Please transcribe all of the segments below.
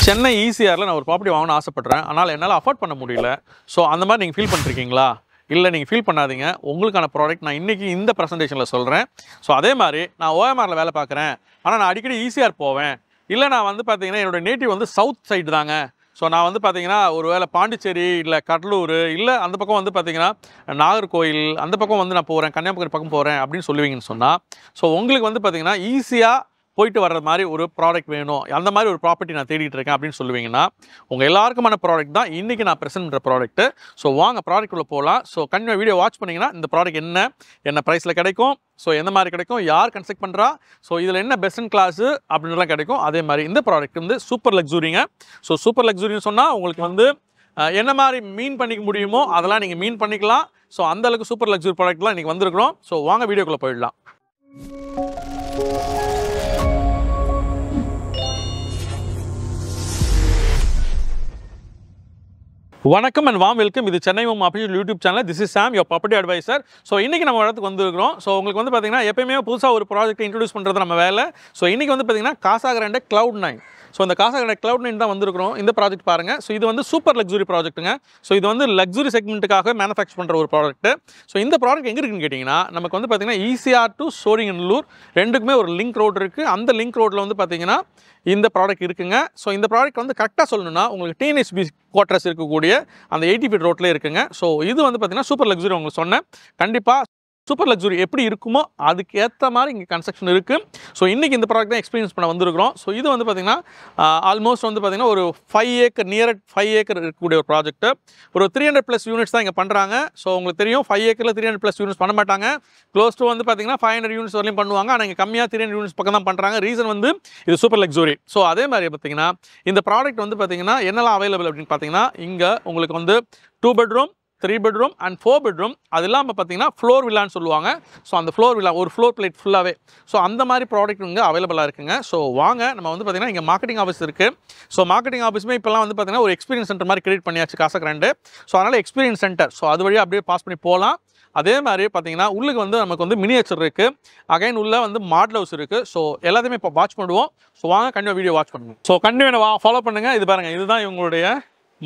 சென்னை ஈசிஆரில் நான் ஒரு ப்ராப்பர்ட்டி வாங்கணும்னு ஆசைப்பட்றேன். ஆனால் என்னால் அஃபோர்ட் பண்ண முடியல. ஸோ அந்த மாதிரி நீங்கள் ஃபீல் பண்ணிருக்கீங்களா? இல்லை நீங்கள் ஃபீல் பண்ணாதீங்க. உங்களுக்கான ப்ராடக்ட் நான் இன்றைக்கி இந்த ப்ரெசன்டேஷனில் சொல்கிறேன். ஸோ அதே மாதிரி நான் ஓஎம்ஆரில் வேலை பார்க்குறேன். ஆனால் நான் அடிக்கடி ஈசிஆர் போவேன். இல்லை நான் வந்து பார்த்தீங்கன்னா என்னோடய நேட்டிவ் வந்து சவுத் சைடு தாங்க. ஸோ நான் வந்து பார்த்தீங்கன்னா ஒரு வேளை பாண்டிச்சேரி இல்லை கடலூர் இல்லை அந்த பக்கம் வந்து பார்த்தீங்கன்னா நாகர்கோயில் அந்த பக்கம் வந்து நான் போகிறேன், கன்னியாகுமரி பக்கம் போகிறேன் அப்படின்னு சொல்லுவீங்கன்னு சொன்னால், ஸோ உங்களுக்கு வந்து பார்த்தீங்கன்னா ஈஸியாக போயிட்டு வர்ற மாதிரி ஒரு ப்ராடக்ட் வேணும், அந்த மாதிரி ஒரு ப்ராப்பர்ட்டி நான் தேடிட்டு இருக்கேன் அப்படின்னு சொல்லுவீங்கன்னா, உங்கள் எல்லாருக்குமான ப்ராடக்ட் தான் இன்றைக்கி நான் ப்ரெசென்ட் பண்ணுற ப்ராடக்ட்டு. ஸோ வாங்க ப்ராடக்ட்டுக்குள்ளே போகலாம். ஸோ கண்டிப்பாக வீடியோ வாட்ச் பண்ணிங்கன்னா இந்த ப்ராடக்ட் என்ன ப்ரைஸில் கிடைக்கும், ஸோ எந்த மாதிரி கிடைக்கும், யார் கன்ஸ்ட்ரக்ட் பண்ணுறா, ஸோ இதில் என்ன பெஸ்ட் இன் கிளாஸு அப்படின்லாம் கிடைக்கும். அதே மாதிரி இந்த ப்ராடக்ட் வந்து சூப்பர் லக்ஸுரிங்க. ஸோ சூப்பர் லக்ஸுரின்னு சொன்னால் உங்களுக்கு வந்து என்ன மாதிரி மீன் பண்ணிக்க முடியுமோ அதெல்லாம் நீங்கள் மீன் பண்ணிக்கலாம். ஸோ அந்தளவுக்கு சூப்பர் லக்ஸுரி ப்ராடக்ட்லாம் இன்றைக்கி வந்திருக்கிறோம். ஸோ வாங்க வீடியோக்குள்ளே போயிடலாம். வணக்கம் அண்ட் வார்ம் வெல்கம். இது Chennai home official YouTube channel. This is Sam, your property advisor. So இன்றைக்கி நம்ம இடத்துக்கு வந்துருக்கிறோம். ஸோ உங்களுக்கு வந்து பார்த்தீங்கன்னா எப்பயுமே புதுசாக ஒரு ப்ராஜெக்ட் இன்ட்ரடியூஸ் பண்ணுறது நம்ம வேலை. ஸோ இன்றைக்கி வந்து பார்த்தீங்கன்னா காசா கிராண்டே Cloud9. ஸோ இந்த காசா கிராண்டே Cloud9 தான் வந்திருக்கிறோம். இந்த ப்ராஜெக்ட் பாருங்கள். ஸோ இது வந்து சூப்பர் லக்ஸுரி ப்ராஜெக்ட்டுங்க. ஸோ இது வந்து லக்ஸுரி செக்மெண்ட்டுக்காக மேனுஃபேக்சர் பண்ணுற ஒரு ப்ராடக்ட்டு. ஸோ இந்த ப்ராடக்ட் எங்கே இருக்குன்னு கேட்டிங்கன்னா, நமக்கு வந்து பார்த்தீங்கன்னா ஈசிஆர் டு சோழிங்கநல்லூர் ரெண்டுக்குமே ஒரு லிங்க் ரோடு இருக்குது. அந்த லிங்க் ரோட்டில் வந்து பார்த்தீங்கன்னா இந்த ப்ராடக்ட் இருக்குங்க. ஸோ இந்த ப்ராடக்ட் வந்து கரெக்டாக சொல்லணும்னா உங்களுக்கு டிஎன்எஸ்பி குவார்ட்டர்ஸ் இருக்கக்கூடிய அந்த 80 ஃபீட் ரோட்டில் இருக்குங்க. ஸோ இது வந்து பார்த்தீங்கன்னா சூப்பர் லக்ஸுரி உங்களுக்கு சொன்னேன். கண்டிப்பாக சூப்பர் லக்ஸுரி எப்படி இருக்குமோ அதுக்கு ஏற்ற மாதிரி இங்கே கன்ஸ்ட்ரக்ஷன் இருக்குது. ஸோ இன்றைக்கி இந்த ப்ராடக்ட் தான் எக்ஸ்பீரியன்ஸ் பண்ண வந்திருக்கிறோம். ஸோ இது வந்து பார்த்திங்கன்னா ஆல்மோஸ்ட் வந்து பார்த்திங்கன்னா ஒரு 5 ஏக்கர் நியர் 5 ஏக்கர் இருக்கக்கூடிய ஒரு ப்ராஜெக்ட்டு. ஒரு 300+ யூனிட்ஸ் தான் இங்கே பண்ணுறாங்க. ஸோ உங்களுக்கு தெரியும் 5 ஏக்கரில் 300+ யூனிட்ஸ் பண்ண மாட்டாங்க. க்ளோஸ் டு வந்து பார்த்திங்கன்னா 500 யூனிட்ஸ் வரையும் பண்ணுவாங்க. ஆனால் இங்கே கம்மியாக 300 யூனிட்ஸ் பக்கம் தான் பண்ணுறாங்க. ரீசன் வந்து இது சூப்பர் லக்ஸுரி. ஸோ அதே மாதிரி பார்த்திங்கன்னா இந்த ப்ராடக்ட் வந்து பார்த்திங்கன்னா என்னெல்லாம் அவைலபிள் அப்படின்னு பார்த்தீங்கன்னா, இங்கே உங்களுக்கு வந்து 2 பெட்ரூம் 3 பெட்ரூம் அண்ட் 4 பெட்ரூம், அது இல்லாமல் பார்த்தீங்கன்னா ஃப்ளோர் வில்லான்னு சொல்லுவாங்க. ஸோ அந்த ஃப்ளோர் வில்லா ஒரு ஃப்ளோர் பிளேட் ஃபுல்லாகவே, ஸோ அந்த மாதிரி ப்ராடக்ட் இங்கே அவைலபிளாக இருக்குங்க. ஸோ வாங்க நம்ம வந்து பார்த்திங்கன்னா இங்கே மார்க்கெட்டிங் ஆஃபீஸ் இருக்குது. ஸோ மார்க்கெட்டிங் ஆஃபீஸுமே இப்போலாம் வந்து பார்த்திங்கன்னா ஒரு எக்ஸ்பீரியன்ஸ் சென்டர் மாதிரி கிரியேட் பண்ணியாச்சு காசா கிராண்டு. ஸோ அதனால் எக்ஸ்பீரியன்ஸ் சென்டர், ஸோ அது வழியாக அப்படியே பாஸ் பண்ணி போகலாம். அதே மாதிரி பார்த்தீங்கன்னா உள்ளுக்கு வந்து நமக்கு வந்து மினியேச்சர் இருக்குது. அகைன் உள்ள வந்து மாடல் ஹவுஸ் இருக்குது. ஸோ எல்லாத்தையுமே இப்போ வாட்ச் பண்ணுவோம். ஸோ வாங்க கண்டிப்பாக வீடியோ வாட்ச் பண்ணுங்கள். ஸோ கண்டிப்பாக ஃபாலோ பண்ணுங்கள். இது பாருங்கள், இதுதான் இவங்களுடைய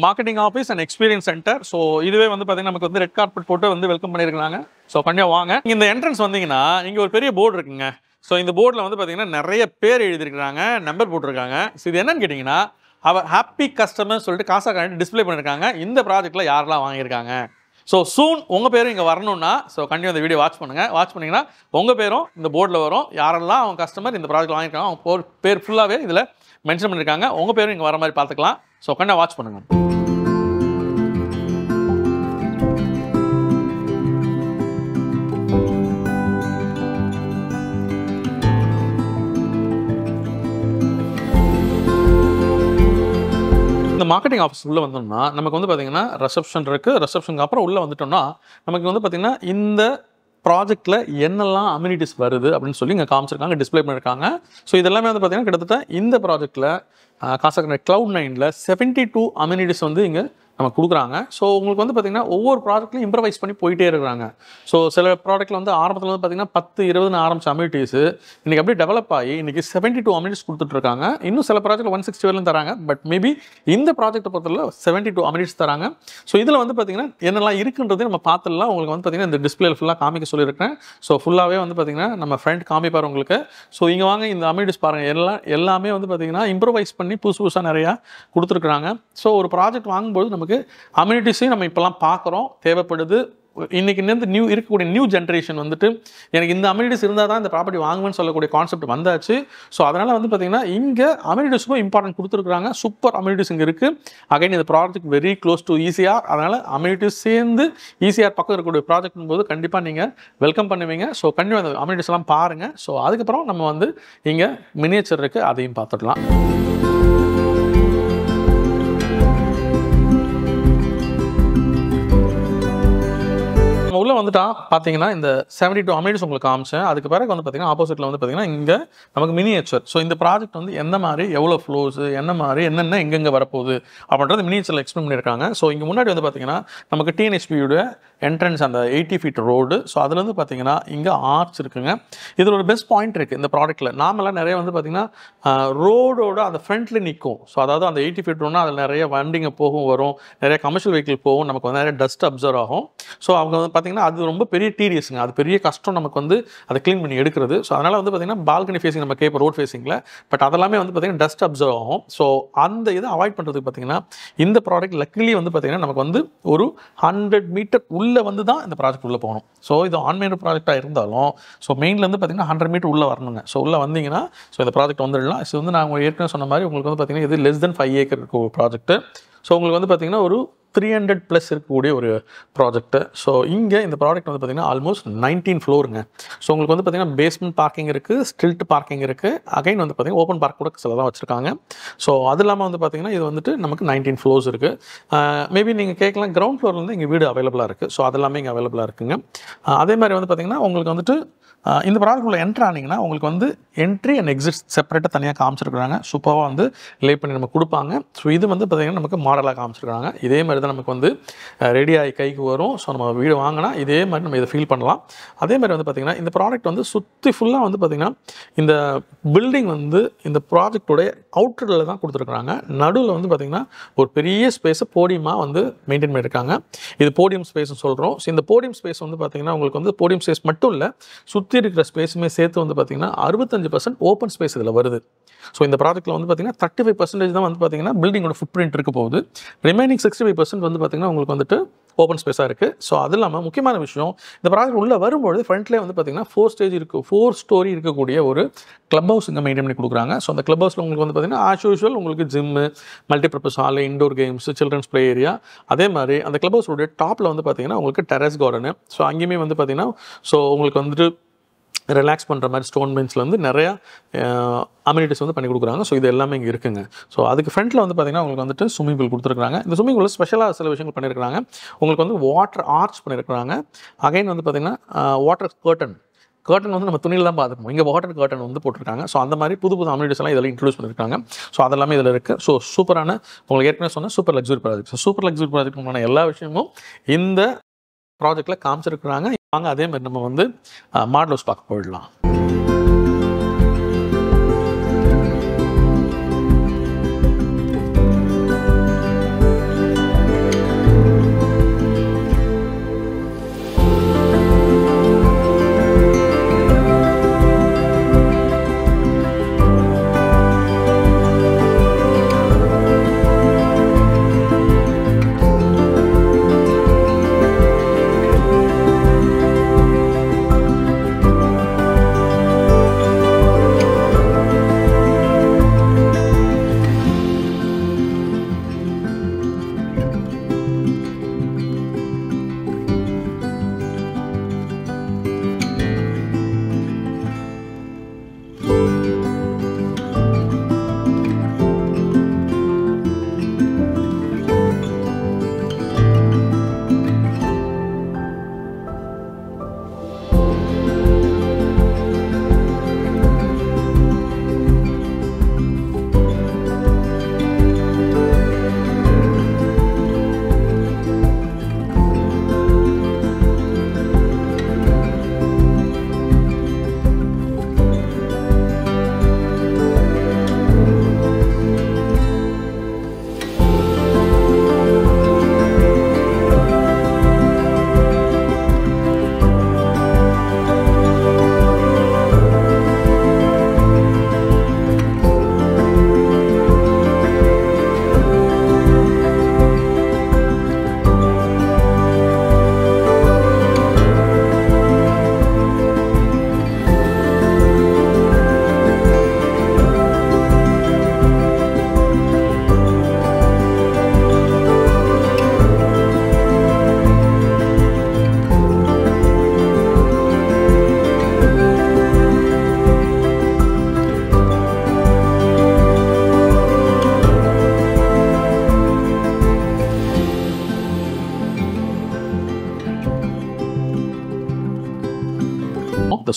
marketing office and experience centre. So இதுவே வந்து பார்த்தீங்கன்னா நமக்கு வந்து ரெட் கார்பெட் போட்டு வந்து வெல்கம் பண்ணியிருக்காங்க. ஸோ கண்டிப்பாக வாங்க. இந்த என்ட்ரன்ஸ் வந்தீங்கன்னா இங்கே ஒரு பெரிய போர்டு இருக்குங்க. ஸோ இந்த போர்டில் வந்து பார்த்தீங்கன்னா நிறைய பேர் எழுதியிருக்கிறாங்க, நம்பர் போட்டிருக்காங்க. ஸோ இது என்னன்னு கேட்டிங்கன்னா, அவர் ஹாப்பி கஸ்டமர் சொல்லிட்டு காசா கிராண்ட் டிஸ்பிளே பண்ணியிருக்காங்க. இந்த ப்ராஜெக்ட்டில் யாரெல்லாம் வாங்கியிருக்காங்க. ஸோ சூன் உங்கள் பேரும் இங்கே வரணும்னா ஸோ கண்டிப்பாக இந்த வீடியோ வாட்ச் பண்ணுங்கள். வாட்ச் பண்ணிங்கன்னா உங்கள் பேரும் இந்த போர்டில் வரும். யாரெல்லாம் அவங்க கஸ்டமர் இந்த ப்ராஜெக்ட் வாங்கியிருக்காங்க அவங்க பேர் ஃபுல்லாகவே இதில் மென்ஷன் பண்ணியிருக்காங்க. உங்கள் பேரும் இங்கே வர மாதிரி பார்த்துக்கலாம். ஸோ கண்டிப்பாக வாட்ச் பண்ணுங்கள். இந்த மார்க்கெட்டிங் ஆஃபீஸ் உள்ளே வந்தோம்னா நமக்கு வந்து பார்த்திங்கன்னா ரிசப்ஷன் இருக்குது. ரிசப்ஷனுக்கு அப்புறம் உள்ளே வந்துட்டோம்னா நமக்கு வந்து பார்த்திங்கன்னா இந்த ப்ராஜெக்ட்டில் என்னெல்லாம் அம்யூனிட்டிஸ் வருது அப்படின்னு சொல்லி இங்கே காமிச்சிருக்காங்க, டிஸ்பிளே பண்ணியிருக்காங்க. ஸோ இதெல்லாமே வந்து பார்த்திங்கன்னா கிட்டத்தட்ட இந்த ப்ராஜெக்ட்டில் காசா கிராண்ட் Cloud9ல் 72 அம்யூனிட்டிஸ் வந்து இங்கே நம்ம கொடுக்குறாங்க. ஸோ உங்களுக்கு வந்து பார்த்திங்கன்னா ஒவ்வொரு ப்ராடக்ட்லையும் இம்ப்ரவைஸ் பண்ணி போயிட்டே இருக்கிறாங்க. ஸோ சில ப்ராடக்ட்டில் வந்து ஆரம்பத்தில் வந்து பார்த்திங்கன்னா 10-20 ஆரம்பிச்ச அம்யூனிட்டிஸு இன்றைக்கி அப்படியே டெவலப் ஆகி இன்றைக்கி 72 அம்யூனிட்டிஸ் கொடுத்துட்ருக்காங்க. இன்னும் சில ப்ராஜெக்ட்டில் 160 வரையும் தராங்க. பட் மேபி இந்த ப்ராஜெக்ட்டை பொறுத்தவரை 72 அம்யூனிட்டிஸ் தராங்க. ஸோ இதில் வந்து பார்த்திங்கன்னா என்னெல்லாம் இருக்குன்றதே நம்ம பார்த்துடலாம். உங்களுக்கு வந்து பார்த்திங்கன்னா இந்த டிஸ்பிளே ஃபுல்லாக காமிக்க சொல்லியிருக்கேன். ஸோ ஃபுல்லாகவே வந்து பார்த்திங்கன்னா நம்ம ஃப்ரெண்ட் காமிப்பார் உங்களுக்கு. ஸோ இங்கே வாங்க, இந்த அம்யூனிட்டிஸ் பாருங்கள். எல்லாமே வந்து பார்த்திங்கன்னா இம்ப்ரவைஸ் பண்ணி புதுசாக நிறையா கொடுத்துருக்குறாங்க. ஸோ ஒரு ப்ராஜெக்ட் வாங்கும்போது நமக்கு அம்யூனிட்டிஸையும் நம்ம இப்போலாம் பார்க்குறோம், தேவைப்படுது. இன்றைக்கி இருக்கக்கூடிய நியூ ஜென்ரேஷன் வந்துட்டு எனக்கு இந்த அம்யூனிட்டிஸ் இருந்தால் தான் இந்த ப்ராப்பர்ட்டி வாங்குவேன்னு சொல்லக்கூடிய கான்செப்ட் வந்தாச்சு. ஸோ அதனால் வந்து பார்த்திங்கன்னா இங்கே அம்யூனிட்டிஸுக்கும் இம்பார்ட்டன்ட் கொடுத்துருக்குறாங்க. சூப்பர் அம்யூனிட்டிஸ் இங்கே இருக்குது. அகைன் இந்த project very close to ECR. அதனால் அம்யூனிட்டிஸ் சேர்ந்து ஈசிஆர் பக்கம் இருக்கக்கூடிய ப்ராஜெக்ட் போது கண்டிப்பாக நீங்கள் வெல்கம் பண்ணுவீங்க. ஸோ கண்டிப்பாக அந்த அம்யூனிட்டிஸ்லாம் பாருங்கள். ஸோ அதுக்கப்புறம் நம்ம வந்து இங்கே மினியேச்சர் இருக்குது, அதையும் பார்த்துடலாம். உள்ளே வந்துட்டா பார்த்தீங்கன்னா இந்த 72 அமினிட்ஸ் உங்களுக்கு காமிச்சேன். அதுக்கு பிறகு வந்து பார்த்தீங்கன்னா ஆப்போசிட்டில் வந்து பார்த்தீங்கன்னா இங்கே நமக்கு மினியேச்சர். ஸோ இந்த ப்ராஜெக்ட் வந்து எந்த மாதிரி எவ்வளோ ஃப்ளோஸு என்ன மாதிரி என்னென்ன எங்கெங்கே வரப்போகுது அப்படின்றது மினியேச்சரில் எக்ஸ்பிளைன் பண்ணியிருக்காங்க. ஸோ இங்கே முன்னாடி வந்து பார்த்தீங்கன்னா நமக்கு டிஎன்ஹெச்பியோட என்ட்ரன்ஸ் அந்த 80 ஃபீட் ரோடு. ஸோ அதில் வந்து பார்த்தீங்கன்னா இங்கே ஆர்ச் இருக்குங்க. இதில் ஒரு பெஸ்ட் பாயிண்ட் இருக்குது இந்த ப்ராடக்ட்டில். நாமெல்லாம் நிறைய வந்து பார்த்தீங்கன்னா ரோடோட அந்த ஃப்ரண்ட்டில் நிற்கும். ஸோ அதாவது அந்த 80 ஃபீட் ரோட்னா அதில் நிறைய வண்டிங்க போகும் வரும், நிறைய கமர்ஷியல் வெஹிக்கிள் போகும், நமக்கு வந்து நிறைய டஸ்ட் அப்சர்வ் ஆகும். ஸோ அவங்க வந்து பார்த்தீங்கன்னா அது ரொம்ப பெரிய டீரியஸுங்க, அது பெரிய கஷ்டம் நமக்கு வந்து அதை க்ளீன் பண்ணி எடுக்கிறது. ஸோ அதனால் வந்து பார்த்தீங்கன்னா பால்கனி ஃபேஸிங் நம்ம கேட்போம் ரோட் ஃபேஸிங்கில், பட் அதெல்லாமே வந்து பார்த்தீங்கன்னா டஸ்ட் அப்சர்வ் ஆகும். ஸோ அந்த இதை அவாய்ட் பண்ணுறதுக்கு பார்த்தீங்கன்னா இந்த ப்ராடக்ட் லக்கிலி வந்து பார்த்தீங்கன்னா நமக்கு வந்து ஒரு 100 மீட்டர் உள்ளே வந்து தான் இந்த ப்ராஜெக்ட் உள்ளே போகணும். ஸோ இது ஆன்மைன் ப்ராஜெக்டாக இருந்தாலும் ஸோ மெயின்லேருந்து பார்த்தீங்கன்னா 100 மீட்டர் உள்ளே வரணுங்க. ஸோ உள்ளே வந்தீங்கன்னா ஸோ இந்த ப்ராஜெக்ட் வந்துடலாம். இது வந்து நான் ஏற்கனவே சொன்ன மாதிரி உங்களுக்கு வந்து பார்த்தீங்கன்னா இது less than 5 ஏக்கர் இருக்க ஒரு ப்ராஜெக்ட்டு. ஸோ உங்களுக்கு வந்து பார்த்தீங்கன்னா ஒரு 300+ இருக்கக்கூடிய ஒரு ப்ராஜெக்ட்டு. ஸோ இங்கே இந்த ப்ராடக்ட் வந்து பார்த்தீங்கன்னா ஆல்மோஸ்ட் 19 ஃப்ளோருங்க. ஸோ உங்களுக்கு வந்து பார்த்தீங்கன்னா பேஸ்மெண்ட் பார்க்கிங் இருக்குது, ஸ்டில்ட் பார்க்கிங் இருக்குது, அகைன் வந்து பார்த்தீங்கன்னா ஓப்பன் பார்க் கூட சில தான் வச்சுருக்காங்க. ஸோ அது இல்லாமல் வந்து பார்த்தீங்கன்னா இது வந்துட்டு நமக்கு 19 ஃப்ளோர்ஸ் இருக்குது. மேபி நீங்கள் கேட்கலாம் கிரவுண்ட் ஃப்ளோர்லேருந்து இங்கே வீடு அவைலபிளாக இருக்குது. ஸோ அதெல்லாமே இங்கே அவைலபிளாக இருக்குங்க. அதே மாதிரி வந்து பார்த்தீங்கன்னா உங்களுக்கு வந்துட்டு இந்த ப்ராடக்ட் உள்ள என்ட்ரு ஆனீங்கன்னா உங்களுக்கு வந்து என்ட்ரி அண்ட் எக்ஸிட் செப்பரேட்டாக தனியாக காமிச்சிருக்கிறாங்க. சூப்பராக வந்து லே பண்ணி நமக்கு கொடுப்பாங்க. ஸோ இது வந்து பார்த்திங்கன்னா நமக்கு மாடலாக காமிச்சிருக்காங்க. இதே மாதிரி தான் நமக்கு வந்து ரெடியாகி கைக்கு வரும். ஸோ நம்ம வீடு வாங்கினா இதே மாதிரி நம்ம இதை ஃபீல் பண்ணலாம். அதே மாதிரி வந்து பார்த்திங்கன்னா இந்த ப்ராடக்ட் வந்து சுற்றி ஃபுல்லாக வந்து பார்த்திங்கன்னா இந்த பில்டிங் வந்து இந்த ப்ராஜெக்டோடைய அவுட்டரில் தான் கொடுத்துருக்குறாங்க. நடுவில் வந்து பார்த்திங்கன்னா ஒரு பெரிய ஸ்பேஸை போடியமாக வந்து மெயின்டைன் பண்ணியிருக்காங்க. இது போடியம் ஸ்பேஸ்னு சொல்கிறோம். ஸோ இந்த போடியம் ஸ்பேஸ் வந்து பார்த்திங்கன்னா உங்களுக்கு வந்து போடியம் ஸ்பேஸ் மட்டும் இல்லை, சுற்றி இருக்கிற ஸ்பேஸுமே சேர்த்து வந்து பார்த்தீங்கன்னா 65% ஓப்பன் ஸ்பேஸ் இதில் வருது. ஸோ இந்த ப்ராஜெக்ட்டில் வந்து பார்த்தீங்கன்னா 35% தான் வந்து பார்த்தீங்கன்னா பில்டிங்கோட ஃபுட் பிரிண்ட் இருக்க போகுது. ரிமைனிங் 65% வந்து பார்த்தீங்கன்னா உங்களுக்கு வந்துட்டு ஓப்பன் ஸ்பேஸாக இருக்குது. ஸோ அது இல்லாமல் முக்கியமான விஷயம், இந்த ப்ராஜெக்ட் உள்ளே வரும்பொழுது ஃப்ரண்ட்லேயே வந்து பார்த்தீங்கன்னா 4 ஸ்டோரி இருக்கக்கூடிய ஒரு கிளப் ஹவுஸ் இங்கே மெயின்டைன் பண்ணி கொடுக்குறாங்க. ஸோ அந்த கிளப் ஹவுஸில் உங்களுக்கு வந்து பார்த்தீங்கன்னா ஆஸ் யூஷுவல் உங்களுக்கு gym, multipurpose hall, indoor games, children's play area, அதே மாதிரி அந்த கிளப் ஹவுஸோடைய டாப்பில் வந்து பார்த்தீங்கன்னா உங்களுக்கு டெரஸ் கார்டனு. ஸோ அங்கேயுமே வந்து பார்த்தீங்கன்னா ஸோ உங்களுக்கு வந்துட்டு ரிலாக்ஸ் பண்ணுற மாதிரி ஸ்டோன் பெஞ்ச்லேருந்து நிறையா அம்யூனிட்டிஸ் வந்து பண்ணி கொடுக்குறாங்க. ஸோ இது எல்லாமே இங்கே இருக்குங்க. ஸோ அதுக்கு ஃப்ரண்ட்டில் வந்து பார்த்திங்கன்னா உங்களுக்கு வந்துட்டு ஸ்விம்மிங் பூல் கொடுத்துருக்காங்க. இந்த ஸ்விம்மிங் பூலில் ஸ்பெஷலாக சில விஷயங்கள் பண்ணியிருக்காங்க. உங்களுக்கு வந்து வாட்டர் ஆர்ச் பண்ணியிருக்காங்க. அகைன் வந்து பார்த்திங்கன்னா வாட்டர் கர்டன் வந்து நம்ம துணியில் தான் பார்த்துருப்போம், இங்கே வாட்டர் கர்டன் வந்து போட்டிருக்காங்க. ஸோ அந்த மாதிரி புது அம்யூனிட்டிஸ் எல்லாம் இதெல்லாம் இன்ட்ரடியூஸ் பண்ணியிருக்காங்க. ஸோ அதெல்லாமே இதில் இருக்குது. ஸோ சூப்பரான உங்களுக்கு ஏற்கனவே சொன்ன super luxury project. So super luxury project எல்லா விஷயமும் இந்த ப்ராஜெக்டில் காமிச்சிருக்கிறாங்க. வாங்க அதே மாதிரி நம்ம வந்து மாடல் ஹவுஸ் பார்க்க போயிடலாம்.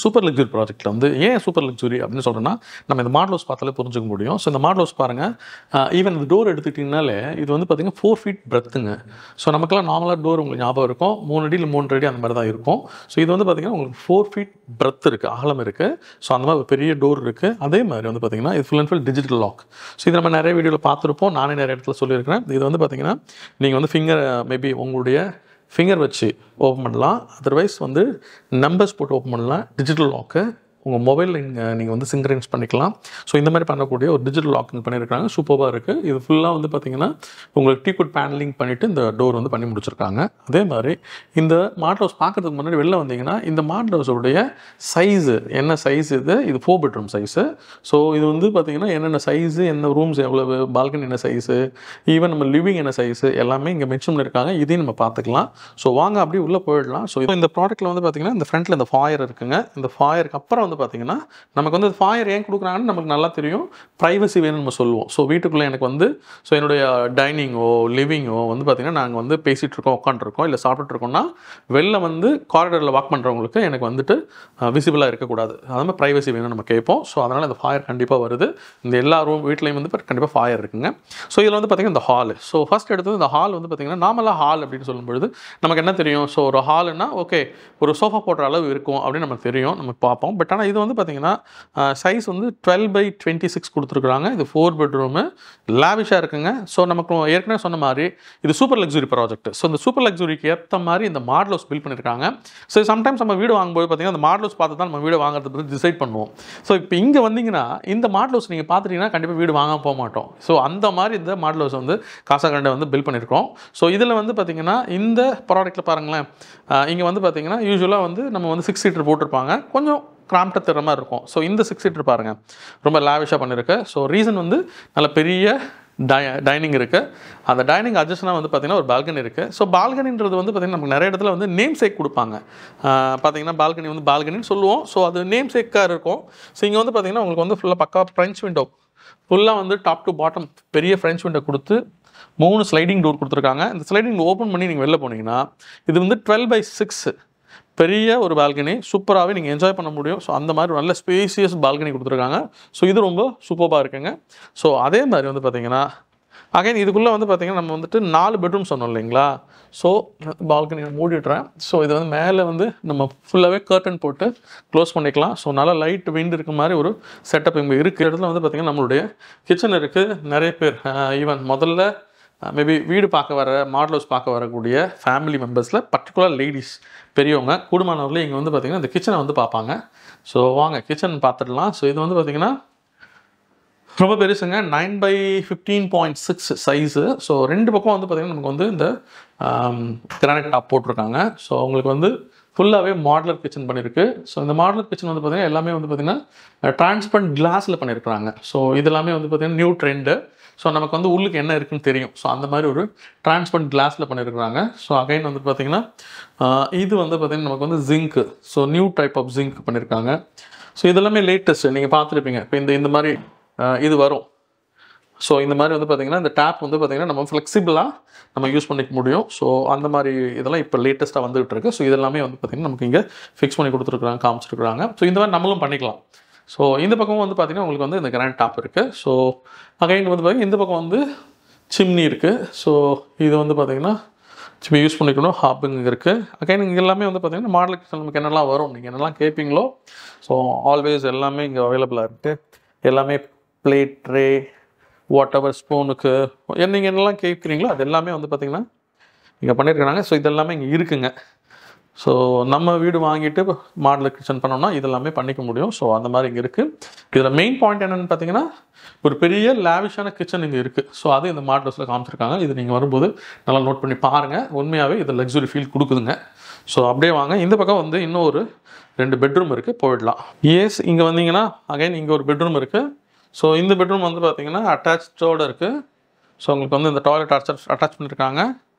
சூப்பர் லக்ஸுரி ப்ராஜெக்ட்டில் வந்து ஏன் சூப்பர் லக்ஸுரி அப்படின்னு சொல்கிறேன்னா, நம்ம இந்த மாடல் ஹவுஸ் பார்த்தாலே புரிஞ்சுக்க முடியும். ஸோ இந்த மாடல் ஹவுஸ் பாருங்கள், ஈவன் இந்த டோர் எடுத்துக்கிட்டிங்கனாலே இது வந்து பார்த்திங்கன்னா 4 feet பிரெத்துங்க. ஸோ நமக்குலாம் நார்மலாக டோர் உங்களுக்கு ஞாபகம் இருக்கும், 3 அடி இல்லை 3 அடி அந்த மாதிரி தான் இருக்கும். ஸோ இது வந்து பார்த்திங்கன்னா உங்களுக்கு 4 feet பிரெத் இருக்குது, அகலம் இருக்குது. ஸோ அந்த மாதிரி பெரிய டோர் இருக்குது. அதே மாதிரி வந்து பார்த்திங்கன்னா இது full and full digital lock. So இது நம்ம நிறைய வீடியோவில் பார்த்துருப்போம், நானே நிறைய இடத்துல சொல்லியிருக்கிறேன். இது வந்து பார்த்திங்கன்னா நீங்கள் வந்து ஃபிங்கர் மேபி உங்களுடைய ஃபிங்கர் வச்சு ஓப்பன் பண்ணலாம், அதர்வைஸ் வந்து நம்பர்ஸ் போட்டு ஓப்பன் பண்ணலாம். டிஜிட்டல் லாக்கு உங்கள் மொபைலில் நீங்கள் வந்து சிங்க்ரைஸ் பண்ணிக்கலாம். ஸோ இந்த மாதிரி பண்ணக்கூடிய ஒரு டிஜிட்டல் லாக்கிங் பண்ணியிருக்காங்க, சூப்பராக இருக்குது. இது ஃபுல்லாக வந்து பார்த்திங்கன்னா உங்களுக்கு டீக்குட் பேனலிங் பண்ணிவிட்டு இந்த டோர் வந்து பண்ணி முடிச்சிருக்காங்க. அதே மாதிரி இந்த மாடல் ஹவுஸ் பார்க்குறதுக்கு முன்னாடி வெளில வந்தீங்கன்னா இந்த மாடல் ஹவுஸோடைய சைஸு என்ன சைஸ் இது 4 bedroom சைஸு. ஸோ இது வந்து பார்த்திங்கன்னா என்னென்ன சைஸு, என்ன ரூம்ஸ் எவ்வளவு, பால்கனி என்ன சைஸு, ஈவன் நம்ம லிவிங் என்ன சைஸு எல்லாமே இங்கே மென்ஷன் பண்ணியிருக்காங்க. இதையும் நம்ம பார்த்துக்கலாம். ஸோ வாங்க அப்படியே உள்ளே போயிடலாம். ஸோ இந்த ப்ராடக்ட்டில் வந்து பார்த்திங்கன்னா இந்த ஃப்ரண்ட்டில் இந்த ஃபாயர் இருக்குங்க. இந்த ஃபாயருக்கு அப்புறம் வந்து பார்த்திங்கன்னா நமக்கு வந்து ஃபாயர் ஏன் கொடுக்குறாங்கன்னு நமக்கு நல்லா தெரியும், ப்ரைவசி வேணும்னு நம்ம சொல்லுவோம். ஸோ வீட்டுக்குள்ளே எனக்கு வந்து ஸோ என்னுடைய டைனிங்கோ லிவிங்கோ வந்து பார்த்திங்கன்னா நாங்கள் வந்து பேசிகிட்டு இருக்கோம், உட்காந்துருக்கோம், இல்லை சாப்பிட்டுருக்கோம்னா வெளில வந்து காரிடரில் வாக் பண்ணுறவங்களுக்கு எனக்கு வந்துட்டு விசிபிளாக இருக்கக்கூடாது. அது மாதிரி ப்ரைவசி வேணும்னு நம்ம கேட்போம். ஸோ அதனால் இந்த ஃபாயர் கண்டிப்பாக வருது. இந்த எல்லா வீட்லேயும் வந்து கண்டிப்பாக ஃபாயர் இருக்குங்க. ஸோ இதில் வந்து பார்த்திங்கன்னா இந்த ஹால். ஸோ ஃபஸ்ட் எடுத்தது இந்த ஹால் வந்து பார்த்திங்கன்னா நார்மலாக ஹால் அப்படின்னு சொல்லும்பொழுது நமக்கு என்ன தெரியும், ஸோ ஒரு ஹால்னா ஓகே ஒரு சோஃபா போடுற அளவு இருக்கும் அப்படின்னு நமக்கு தெரியும், நம்ம பார்ப்போம். பட் ஆனால் இது வந்து பார்த்திங்கன்னா சைஸ் வந்து 12/26 கொடுத்துருக்குறாங்க. இது 4 bedroom லாவிஷாக இருக்குங்க. ஸோ நமக்கு ஏற்கனவே சொன்ன மாதிரி இது சூப்பர் லக்ஸுரி ப்ராஜெக்ட். ஸோ இந்த சூப்பர் லக்ஸுரிக்கு ஏற்ற மாதிரி இந்த மாடல் ஹவுஸ் பில்ட் பண்ணியிருக்காங்க. ஸோ சம்டைம்ஸ் நம்ம வீடு வாங்கும்போது பார்த்திங்கன்னா அந்த மாடல் ஹவுஸ் பார்த்து தான் நம்ம வீடு வாங்குறது பற்றி டிசைட் பண்ணுவோம். ஸோ இப்போ இங்கே வந்தீங்கன்னா இந்த மாடல் ஹவுஸ் நீங்கள் பார்த்துட்டீங்கன்னா கண்டிப்பாக வீடு வாங்க போக மாட்டோம். ஸோ அந்த மாதிரி இந்த மாடல் ஹவுஸ் வந்து காசாகிராண்டே வந்து பில்ட் பண்ணியிருக்கோம். ஸோ இதில் வந்து பார்த்திங்கன்னா இந்த ப்ராடக்ட்டில் பாருங்களேன், இங்கே வந்து பார்த்திங்கன்னா யூஸ்வலாக வந்து நம்ம வந்து 6 seater போட்டிருப்பாங்க, கொஞ்சம் கிராம்ப்டாக தர மாதிரி இருக்கும். ஸோ இந்த 6 seater பாருங்கள் ரொம்ப லாவிஷாக பண்ணியிருக்கு. ஸோ ரீசன் வந்து நல்ல பெரிய டைனிங் இருக்குது. அந்த டைனிங் அட்ஜஸ்ட்னா வந்து பார்த்திங்கன்னா ஒரு பால்கனி இருக்குது. ஸோ பால்கனின்றது வந்து பார்த்திங்கன்னா நமக்கு நிறைய இடத்துல வந்து நேம் சேக் கொடுப்பாங்க. பார்த்திங்கன்னா பால்கனி வந்து பால்கனின்னு சொல்லுவோம். ஸோ அது நேம் சேக்காக இருக்கும். ஸோ இங்கே வந்து பார்த்திங்கன்னா உங்களுக்கு வந்து ஃபுல்லாக பக்கா ஃப்ரெஞ்ச் விண்டோ, ஃபுல்லாக வந்து டாப் டு பாட்டம் பெரிய ஃப்ரெஞ்ச் விண்டோ கொடுத்து 3 ஸ்லைடிங் டோர் கொடுத்துருக்காங்க. இந்த ஸ்லைடிங் ஓப்பன் பண்ணி நீங்கள் வெளில போனீங்கன்னா இது வந்து 12/6 பெரிய ஒரு பால்கனி, சூப்பராகவே நீங்கள் என்ஜாய் பண்ண முடியும். ஸோ அந்த மாதிரி நல்ல ஸ்பேசியஸ் பால்கனி கொடுத்துருக்காங்க. ஸோ இது ரொம்ப சூப்பராக இருக்குங்க. ஸோ அதே மாதிரி வந்து பார்த்திங்கன்னா அகைன் இதுக்குள்ளே வந்து பார்த்திங்கன்னா நம்ம வந்துட்டு 4 bedroom சொன்னோம் இல்லைங்களா. So balcony மூடிடுறேன். ஸோ இது வந்து மேலே வந்து நம்ம ஃபுல்லாகவே கர்டன் போட்டு க்ளோஸ் பண்ணிக்கலாம். ஸோ நல்லா லைட் விண்ட் இருக்க மாதிரி ஒரு செட்டப் இங்கே இருக்குது. இடத்துல வந்து பார்த்திங்கன்னா நம்மளுடைய கிச்சன் இருக்குது. நிறைய பேர் ஈவன் முதல்ல மேபி வீடு பார்க்க வர மாடல் ஹவுஸ் பார்க்க வரக்கூடிய ஃபேமிலி மெம்பர்ஸில் பர்டிகுலர் லேடிஸ் பெரியவங்க கூடுமானவர்களே இங்கே வந்து பார்த்திங்கன்னா இந்த கிச்சனை வந்து பார்ப்பாங்க. ஸோ வாங்க கிச்சன் பார்த்துடலாம். ஸோ இது வந்து பார்த்திங்கன்னா ரொம்ப பெருசுங்க, 9/15.6 சைஸு. ஸோ 2 பக்கம் வந்து பார்த்திங்கன்னா நமக்கு வந்து இந்த கிரானைட் டாப் போட்டிருக்காங்க. ஸோ உங்களுக்கு வந்து ஃபுல்லாகவே மாடலர் கிச்சன் பண்ணியிருக்கு. ஸோ இந்த மாடலர் கிச்சன் வந்து பார்த்திங்கன்னா எல்லாமே வந்து பார்த்திங்கன்னா டிரான்ஸ்பரண்ட் கிளாஸில் பண்ணியிருக்கிறாங்க. ஸோ இது எல்லாமே வந்து பார்த்திங்கன்னா நியூ ட்ரெண்டு. ஸோ நமக்கு வந்து உள்ளுக்கு என்ன இருக்குன்னு தெரியும். ஸோ அந்த மாதிரி ஒரு டிரான்ஸ்பரண்ட் கிளாஸில் பண்ணியிருக்கிறாங்க. ஸோ அகைன் வந்து பார்த்திங்கன்னா இது வந்து பார்த்திங்கன்னா நமக்கு வந்து sink, so new type of sink பண்ணியிருக்காங்க. ஸோ இதெல்லாமே லேட்டஸ்ட்டு நீங்கள் பார்த்துருப்பீங்க. இப்போ இந்த மாதிரி இது வரும். ஸோ இந்த மாதிரி வந்து பார்த்திங்கன்னா இந்த டேப் வந்து பார்த்திங்கன்னா நம்ம ஃப்ளெக்சிபிளாக நம்ம யூஸ் பண்ணிக்க முடியும். ஸோ அந்த மாதிரி இதெல்லாம் இப்போ லேட்டஸ்ட்டாக வந்துகிட்டு இருக்குது. ஸோ இதெல்லாமே வந்து பார்த்திங்கன்னா நமக்கு இங்கே ஃபிக்ஸ் பண்ணி கொடுத்துருக்குறாங்க, காமிச்சிருக்கிறாங்க. ஸோ இந்த மாதிரி நம்மளும் பண்ணிக்கலாம். ஸோ இந்த பக்கம் வந்து பார்த்திங்கன்னா உங்களுக்கு வந்து இந்த கிரானைட் டாப் இருக்குது. ஸோ அகைன் வந்து பார்த்திங்கன்னா இந்த பக்கம் வந்து சிம்னி இருக்குது. ஸோ இது வந்து பார்த்திங்கன்னா சிம்னி யூஸ் பண்ணிக்கணும், ஹாப்பிங் இருக்குது. அகைன் இங்கே எல்லாமே வந்து பார்த்திங்கன்னா மாடல் கிச்சன் நமக்கு என்னெல்லாம் வரும், நீங்கள் என்னெல்லாம் கேட்பீங்களோ ஸோ ஆல்வேஸ் எல்லாமே இங்கே அவைலபிளாக இருக்குது. எல்லாமே பிளேட், ட்ரே, வாட் எவர் ஸ்பூனுக்கு நீங்கள் என்னெல்லாம் கேட்குறீங்களோ அது எல்லாமே வந்து பார்த்திங்கன்னா இங்கே பண்ணியிருக்கிறாங்க. ஸோ இதெல்லாமே இங்கே இருக்குங்க. ஸோ நம்ம வீடு வாங்கிட்டு மாடல் கிச்சன் பண்ணோம்னா இதெல்லாமே பண்ணிக்க முடியும். ஸோ அந்த மாதிரி இங்கே இருக்குது. இதில் மெயின் பாயிண்ட் என்னென்னு பார்த்தீங்கன்னா ஒரு பெரிய லாவிஷான கிச்சன் இங்கே இருக்குது. ஸோ அது இந்த மாடல் ஹவுஸில் காமிச்சிருக்காங்க. இது நீங்கள் வரும்போது நல்லா நோட் பண்ணி பாருங்கள். உண்மையாகவே இது லக்ஸுரி ஃபீல் கொடுக்குதுங்க. ஸோ அப்படியே வாங்க. இந்த பக்கம் வந்து இன்னும் ஒரு 2 bedroom இருக்குது, போயிடலாம். எஸ், இங்கே வந்தீங்கன்னா அகைன் இங்கே ஒரு பெட்ரூம் இருக்குது. ஸோ இந்த பெட்ரூம் வந்து பார்த்திங்கன்னா அட்டாச்சோடு இருக்குது. ஸோ உங்களுக்கு வந்து இந்த டாய்லெட் அட்டாச் பண்ணியிருக்காங்க.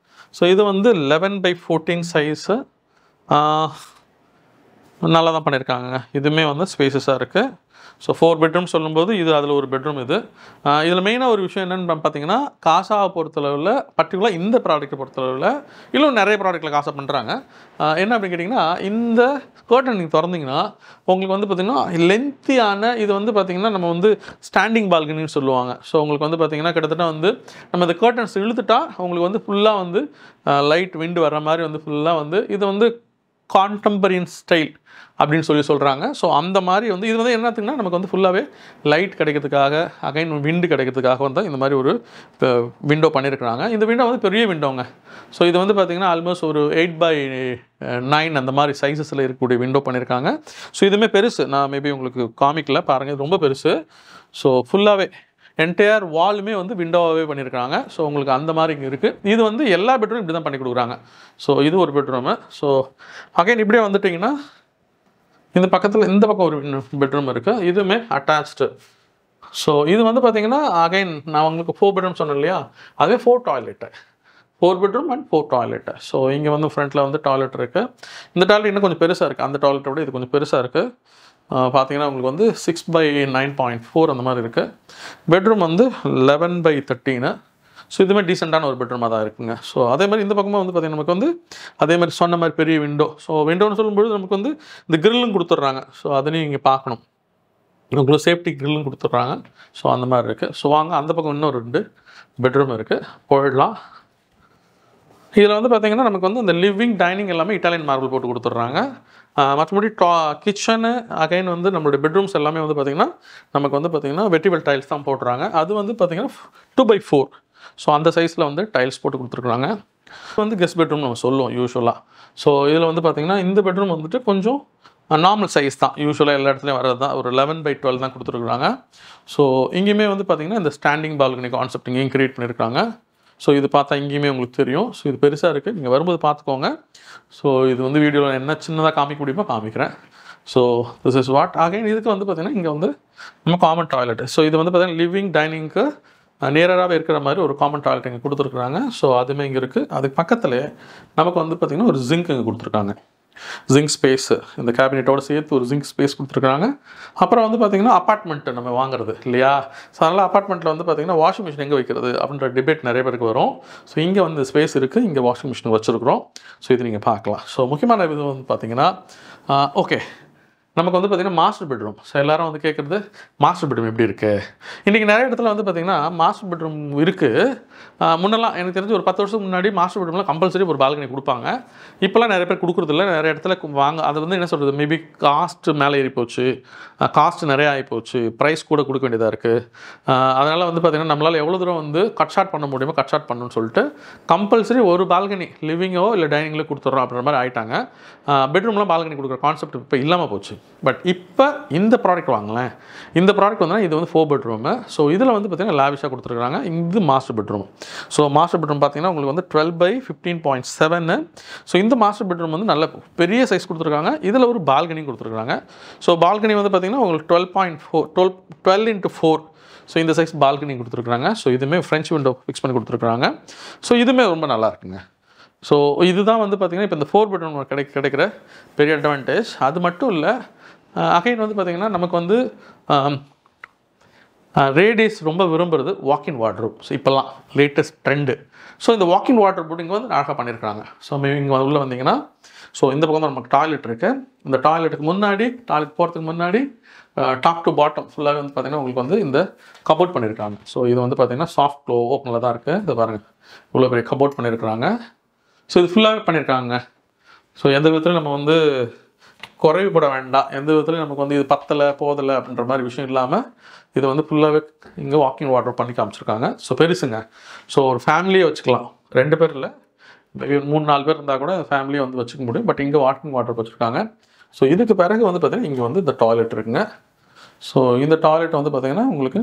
ஸோ இது வந்து 11/14 சைஸு. நல்லா தான் பண்ணியிருக்காங்க. இதுவுமே வந்து ஸ்பேசஸாக இருக்குது. ஸோ 4 பெட்ரூம் சொல்லும்போது இது அதில் ஒரு பெட்ரூம் இது. இதில் மெயினாக ஒரு விஷயம் என்னென்னு பார்த்தீங்கன்னா, காசாவை பொறுத்தளவில் பர்டிகுலராக இந்த ப்ராடக்ட்டை பொறுத்தளவில் இன்னும் நிறைய ப்ராடக்ட்டில் காசா பண்ணுறாங்க. என்ன அப்படின்னு கேட்டிங்கன்னா, இந்த கர்டன் நீங்கள் திறந்தீங்கன்னா உங்களுக்கு வந்து பார்த்திங்கன்னா லென்த்தியான இது வந்து பார்த்திங்கன்னா நம்ம வந்து ஸ்டாண்டிங் பால்கனின்னு சொல்லுவாங்க. ஸோ உங்களுக்கு வந்து பார்த்திங்கன்னா கிட்டத்தட்ட வந்து நம்ம இந்த கர்டன்ஸ் இழுத்துட்டா உங்களுக்கு வந்து ஃபுல்லாக வந்து லைட் விண்டு வர்ற மாதிரி வந்து ஃபுல்லாக வந்து இது வந்து கான்டெம்பரரி ஸ்டைல் அப்படின்னு சொல்கிறாங்க. ஸோ அந்த மாதிரி வந்து இது வந்து என்னத்துக்குன்னா நமக்கு வந்து ஃபுல்லாகவே லைட் கிடைக்கிறதுக்காக அகைன் விண்டு கிடைக்கிறதுக்காக வந்து இந்த மாதிரி ஒரு விண்டோ பண்ணியிருக்கிறாங்க. இந்த விண்டோ வந்து பெரிய விண்டோங்க. ஸோ இது வந்து பார்த்திங்கன்னா ஆல்மோஸ்ட் ஒரு 8x9 அந்த மாதிரி சைஸஸில் இருக்கக்கூடிய விண்டோ பண்ணியிருக்காங்க. ஸோ இதுவுமே பெருசு. நான் மேபி உங்களுக்கு காமிக்கல பாருங்கள், இது ரொம்ப பெருசு. ஸோ ஃபுல்லாகவே என்டையர் வாலுமே வந்து விண்டோவாகவே பண்ணியிருக்காங்க. ஸோ உங்களுக்கு அந்த மாதிரி இங்கே இருக்குது. இது வந்து எல்லா பெட்ரூம் இப்படி தான் பண்ணி கொடுக்குறாங்க. ஸோ இது ஒரு பெட்ரூமு. ஸோ அகைன் இப்படியே வந்துட்டிங்கன்னா இந்த பக்கத்தில் இந்த பக்கம் ஒரு பெட்ரூம் இருக்குது. இதுவுமே அட்டாச்டு. ஸோ இது வந்து பார்த்திங்கன்னா அகைன் நான் உங்களுக்கு 4 பெட்ரூம் சொன்னேன் இல்லையா, அதுவே 4 toilet, 4 bedroom and 4 toilet. So இங்கே வந்து ஃப்ரண்ட்டில் வந்து டாய்லெட் இருக்குது. இந்த டாய்லெட் இன்னும் கொஞ்சம் பெருசாக இருக்குது. அந்த டாய்லெட்டை விட இது கொஞ்சம் பெருசாக இருக்குது. பார்த்தீங்கன்னா உங்களுக்கு வந்து 6x9.4 அந்த மாதிரி இருக்குது. பெட்ரூம் வந்து 11x13. ஸோ இதுவுமே டீசெண்டான ஒரு பெட்ரூமாக தான் இருக்குங்க. ஸோ அதே மாதிரி இந்த பக்கமாக வந்து பார்த்திங்கன்னா நமக்கு வந்து அதே மாதிரி சொன்ன மாதிரி பெரிய விண்டோ. ஸோ விண்டோன்னு சொல்லும்போது நமக்கு வந்து இந்த கிரில்லும் கொடுத்துட்றாங்க. ஸோ அதையும் இங்கே பார்க்கணும், உங்களுக்கு சேஃப்டி கிரில்லும் கொடுத்துட்றாங்க. ஸோ அந்த மாதிரி இருக்குது. ஸோ வாங்க அந்த பக்கம் இன்னும் 2 பெட்ரூம் இருக்குது, போயிடலாம். இதில் வந்து பார்த்திங்கன்னா நமக்கு வந்து இந்த லிவிங் டைனிங் எல்லாமே இட்டாலியன் மார்பிள் போட்டு கொடுத்துட்றாங்க. மற்றபடி கிச்சனு அகைன் வந்து நம்மளுடைய பெட்ரூம்ஸ் எல்லாமே வந்து பார்த்திங்கன்னா நமக்கு வந்து பார்த்திங்கன்னா வெட்டிவல் டைல்ஸ் தான் போட்டுறாங்க. அது வந்து பார்த்திங்கன்னா 2x4. ஸோ அந்த சைஸில் வந்து டைல்ஸ் போட்டு கொடுத்துருக்குறாங்க. இது வந்து கெஸ்ட் பெட்ரூம் நம்ம சொல்லுவோம் யூஸ்வலாக. ஸோ இதில் வந்து பார்த்திங்கன்னா இந்த பெட்ரூம் வந்துட்டு கொஞ்சம் நார்மல் சைஸ் தான், யூஸ்வலாக எல்லா இடத்துலையும் வர்றது தான். ஒரு 11x12 தான் கொடுத்துருக்குறாங்க. ஸோ இங்கேயுமே வந்து பார்த்திங்கன்னா இந்த ஸ்டாண்டிங் பால்கனி கான்செப்ட் இங்கேயும் க்ரியேட் பண்ணியிருக்காங்க. ஸோ இது பார்த்தா இங்கேயுமே உங்களுக்கு தெரியும். ஸோ இது பெருசாக இருக்குது, நீங்கள் வரும்போது பார்த்துக்கோங்க. ஸோ இது வந்து வீடியோவில் என்ன சின்னதாக காமிக்க முடியுமோ காமிக்கிறேன். So this is what again. இதுக்கு வந்து பார்த்திங்கன்னா இங்கே வந்து நம்ம காமன் டாய்லெட். ஸோ இது வந்து பார்த்திங்கன்னா லிவிங் டைனிங்க்கு நேராகவே இருக்கிற மாதிரி ஒரு காமன் டாய்லெட் இங்கே கொடுத்துருக்குறாங்க. ஸோ அதுவுமே இங்கே இருக்குது. அதுக்கு பக்கத்தில் நமக்கு வந்து பார்த்திங்கன்னா ஒரு ஜிங்க் இங்கே கொடுத்துருக்காங்க. ஜிங்க் ஸ்பேஸு இந்த கேபினெட்டோடு சேர்த்து ஒரு ஜிங்க் ஸ்பேஸ் கொடுத்துருக்காங்க. அப்புறம் வந்து பார்த்திங்கன்னா அப்பார்ட்மெண்ட்டு நம்ம வாங்குறது இல்லையா, ஸோ அதனால் அப்பார்ட்மெண்ட்டில் வந்து பார்த்திங்கன்னா வாஷிங் மிஷின் எங்கே வைக்கிறது அப்படின்ற டிபேட் நிறைய பேருக்கு வரும். ஸோ இங்கே வந்து ஸ்பேஸ் இருக்குது, இங்கே வாஷிங் மிஷின் வச்சுருக்குறோம். ஸோ இது நீங்கள் பார்க்கலாம். ஸோ முக்கியமான இது வந்து பார்த்திங்கன்னா ஓகே, நமக்கு வந்து பார்த்திங்கன்னா மாஸ்டர் பெட்ரூம். ஸோ எல்லோரும் வந்து கேட்குறது மாஸ்டர் பெட்ரூம் எப்படி இருக்குது. இன்றைக்கி நிறைய இடத்துல வந்து பார்த்திங்கன்னா மாஸ்டர் பெட்ரூம் இருக்குது. முன்னெல்லாம் எனக்கு தெரிஞ்சு ஒரு 10 வருஷத்துக்கு முன்னாடி மாஸ்டர் பெட்ரூமில் கம்பல்சரி ஒரு பால்கனி கொடுப்பாங்க. இப்போலாம் நிறைய பேர் கொடுக்குறதில்ல. நிறைய இடத்துல வாங்க அது வந்து என்ன சொல்கிறது, மேபி காஸ்ட்டு மேலே ஏறி போச்சு, காஸ்ட்டு நிறையா ஆகி போச்சு, ப்ரைஸ் கூட கொடுக்க வேண்டியதாக இருக்குது. அதனால் வந்து பார்த்திங்கன்னா நம்மளால் எவ்வளோ தூரம் வந்து கட் ஷார்ட் பண்ண முடியுமோ கட் ஷார்ட் பண்ணணும்னு சொல்லிட்டு கம்பல்சரி ஒரு பால்கனி லிவிங்கோ இல்லை டைனிங்கில் கொடுத்துட்றோம் அப்படின்ற மாதிரி ஆகிட்டாங்க. பெட்ரூம்லாம் பால்கனி கொடுக்குற கான்செப்ட் இப்போ இல்லாமல் போச்சு. பட் இப்போ இந்த ப்ராடக்ட் வாங்கலேன், இந்த ப்ராடக்ட் வந்து இது வந்து 4 பெட்ரூமு. ஸோ இதில் வந்து பார்த்திங்கன்னா லாவிஷாக கொடுத்துருக்காங்க. இது master bedroom. So master bedroom பார்த்திங்கன்னா உங்களுக்கு வந்து 12x15.7. ஸோ இந்த மாஸ்டர் பெட்ரூம் வந்து நல்ல பெரிய சைஸ் கொடுத்துருக்காங்க. இதில் ஒரு பால்கனி கொடுத்துருக்காங்க. ஸோ பால்கனி வந்து பார்த்திங்கன்னா உங்களுக்கு 12x4. ஸோ இந்த சைஸ் பால்கனி கொடுத்துருக்குறாங்க. ஸோ இதுவுமே ஃப்ரெஞ்ச் விண்டோ ஃபிக்ஸ் பண்ணி கொடுத்துருக்குறாங்க. ஸோ இதுவுமே ரொம்ப நல்லா இருக்குங்க. ஸோ இதுதான் வந்து பார்த்திங்கன்னா இப்போ இந்த 4 பெட்ரூம் கிடைக்கிற பெரிய அட்வான்டேஜ். அது மட்டும் இல்லை, அகைன் வந்து பார்த்திங்கன்னா நமக்கு வந்து ரேடியஸ் ரொம்ப விரும்புகிறது வாக்கின் வார்ட்ரோப். ஸோ இப்போல்லாம் லேட்டஸ்ட் ட்ரெண்டு. ஸோ இந்த வாக்கின் வார்ட்ரோப் இங்கே வந்து அழகாக பண்ணியிருக்காங்க. ஸோ இங்கே உள்ளே வந்தீங்கன்னா ஸோ இந்த பக்கம் தான் நமக்கு டாய்லெட் இருக்குது. இந்த டாய்லெட்டுக்கு முன்னாடி டாய்லெட் போகிறதுக்கு முன்னாடி டாப் டு பாட்டம் ஃபுல்லாகவே வந்து பார்த்திங்கன்னா உங்களுக்கு வந்து இந்த கபோர்ட் பண்ணியிருக்காங்க. ஸோ இது வந்து பார்த்திங்கன்னா சாஃப்ட் க்ளோ ஓப்பனில் தான் இருக்குது. இதை பாருங்கள், இவ்வளோ பெரிய கபோர்ட் பண்ணியிருக்கிறாங்க. ஸோ இது ஃபுல்லாகவே பண்ணியிருக்காங்க. ஸோ எந்த விதத்துலையும் நம்ம வந்து குறைவுபட வேண்டாம், எந்த விதத்துலையும் நமக்கு வந்து இது பத்தலை போதலை அப்படின்ற மாதிரி விஷயம் இல்லாமல் இதை வந்து ஃபுல்லாகவே இங்கே வாக்கிங் வார்ட்ரோப் பண்ணி காமிச்சிருக்காங்க. ஸோ பெருசுங்க. ஸோ ஒரு ஃபேமிலியே வச்சுக்கலாம், 2 பேர் இல்லை, 3-4 பேர் இருந்தால் கூட ஃபேமிலியை வந்து வச்சுக்க முடியும். பட் இங்கே வாக்கிங் வார்ட்ரோப் வச்சுருக்காங்க. ஸோ இதுக்கு பிறகு வந்து பார்த்திங்கன்னா இங்கே வந்து இந்த டாய்லெட் இருக்குங்க. ஸோ இந்த டாய்லெட் வந்து பார்த்திங்கன்னா உங்களுக்கு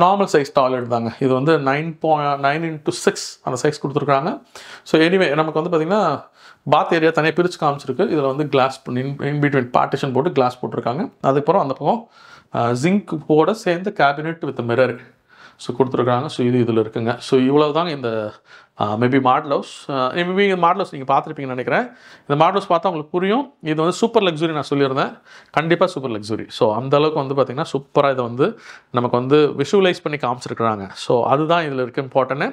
நார்மல் சைஸ் டாய்லெட் தாங்க. இது வந்து 9x6 அந்த சைஸ் கொடுத்துருக்காங்க. ஸோ எனிவே நமக்கு வந்து பார்த்திங்கன்னா பாத் ஏரியா தனியாக பிரித்து காமிச்சிருக்கு. இதில் வந்து கிளாஸ் இன் பிட்வீன் பார்ட்டிஷன் போட்டு கிளாஸ் போட்டிருக்காங்க. அதுக்கப்புறம் அந்த பக்கம் ஜிங்க் போட சேர்ந்த கேபினெட் வித் மிரர் ஸோ கொடுத்துருக்காங்க. ஸோ இது இதில் இருக்குங்க. ஸோ இவ்வளோ தாங்க இந்த maybe model house. Maybe model house நீங்கள் பார்த்துருப்பீங்கன்னு நினைக்கிறேன். இந்த மாடல் ஹவுஸ் பார்த்தா உங்களுக்கு புரியும். இது வந்து சூப்பர் லக்ஸுரி நான் சொல்லியிருந்தேன். கண்டிப்பாக சூப்பர் லக்ஸுரி. ஸோ அந்தளவுக்கு வந்து பார்த்திங்கன்னா சூப்பராக இதை வந்து நமக்கு வந்து விஷுவலைஸ் பண்ணி காமிச்சிருக்கிறாங்க. ஸோ அதுதான் இதில் இருக்க இம்பார்ட்டன்ட்.